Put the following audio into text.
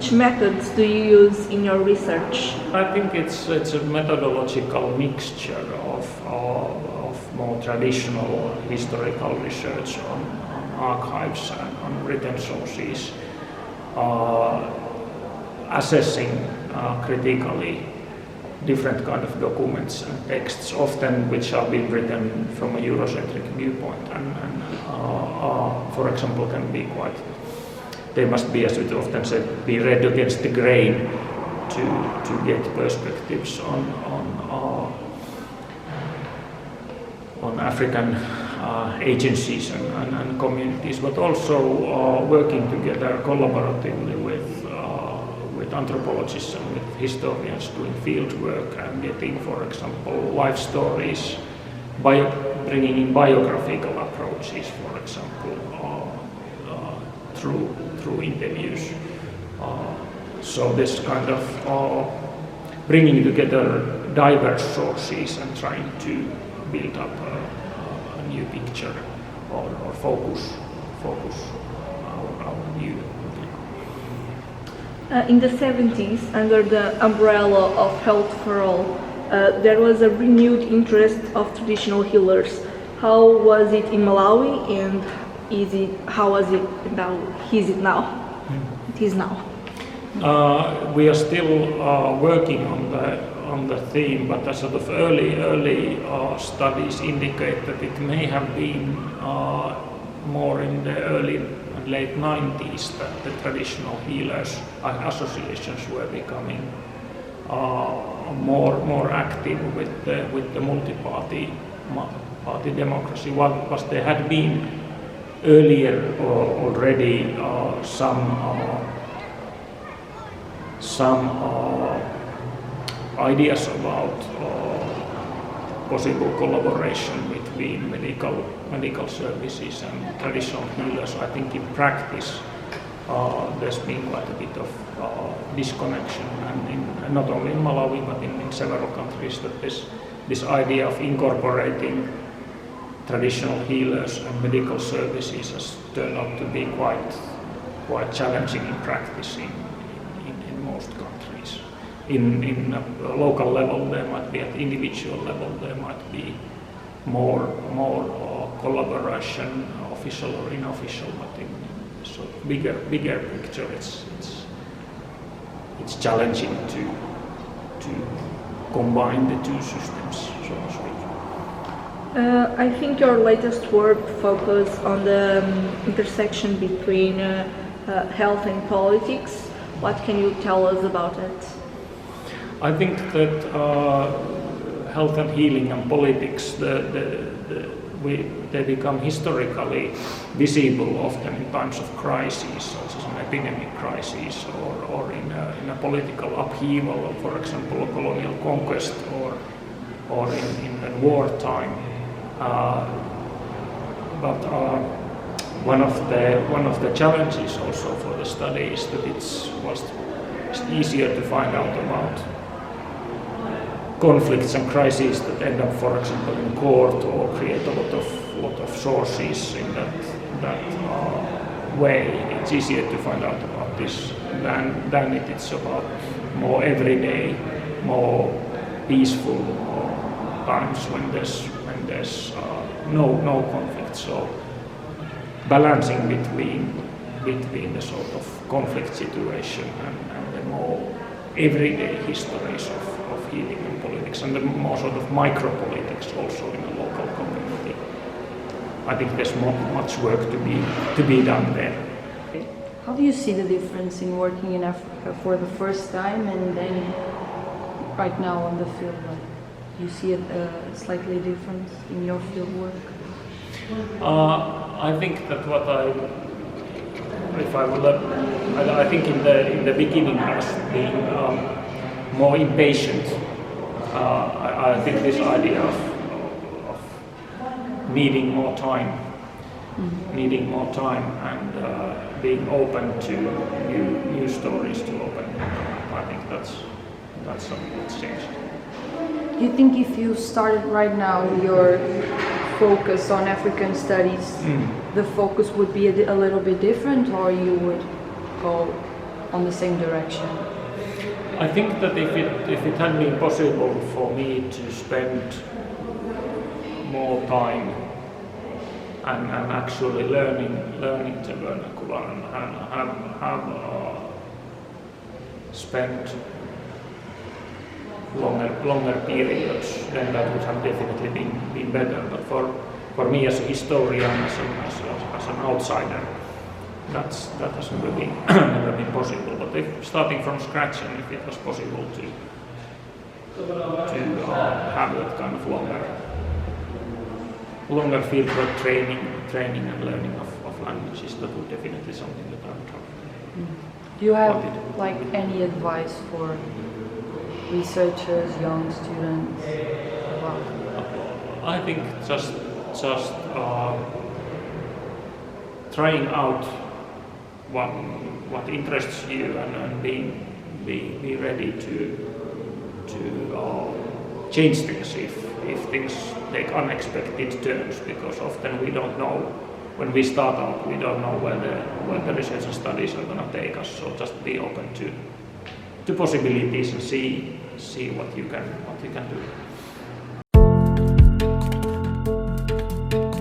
which methods do you use in your research? I think it's a methodological mixture of more traditional historical research on archives and on written sources, assessing critically different kind of documents and texts, often which are being written from a Eurocentric viewpoint, and for example, can be quite. They must be, as it often said, be read against the grain to get perspectives on African agencies and communities, but also working together collaboratively with anthropologists and with historians doing field work and getting, for example, life stories, bringing in biographical approaches, for example, through interviews. So this kind of bringing together diverse sources and trying to build up a new picture or focus our view. In the 70s, under the umbrella of Health for All, there was a renewed interest of traditional healers. How was it in Malawi, and how was it now? Is it now? It is now. We are still working on the theme, but the sort of early studies indicate that it may have been more in the early and late 90s that the traditional healers associations were becoming more active with the multi-party democracy. Was there had been earlier already some ideas about possible collaboration between medical services and traditional healers. I think in practice there's been quite a bit of disconnection, and not only in Malawi but in several countries, that this idea of incorporating traditional healers and medical services has turned out to be quite challenging in practice in most countries. In a local level there might be, at individual level there might be more collaboration, official or unofficial, but in sort of bigger picture it's challenging to combine the two systems, so to speak. I think your latest work focused on the intersection between health and politics. What can you tell us about it? I think that health and healing and politics, they become historically visible often in times of crises, such as an epidemic crisis or in a political upheaval, for example, a colonial conquest or in wartime. But one of the challenges also for the study is that it's easier to find out about conflicts and crises that end up, for example, in court, or create a lot of sources in that way. It's easier to find out about this than it's about more everyday, more peaceful times when there's no conflict. So balancing between the sort of conflict situation and the more everyday histories of healing and politics, and the more sort of micro-politics also in a local community. I think there's much work to be done there. How do you see the difference in working in Africa for the first time and then right now on the field? Do you see a slightly difference in your field work? I think that I think in the beginning I was being more impatient. I think this idea of needing more time and being open to new stories to open. I think that's something that's changed. Do you think if you started right now your focus on African studies, the focus would be a little bit different, or you would go on the same direction? I think that if it had been possible for me to spend more time and actually learning the vernacular and have spent longer periods, then that would have definitely been better. But for me as a historian, as an outsider, that has never been possible. But if starting from scratch, and if it was possible to have that kind of longer fieldwork training and learning of languages, that would definitely something that I would have. Do you have like any advice for researchers, young students? About? I think just trying out what interests you and be ready to change things if things take unexpected turns, because often we don't know when we start out, we don't know where the research and studies are going to take us. So just be open to possibilities and see what you can do.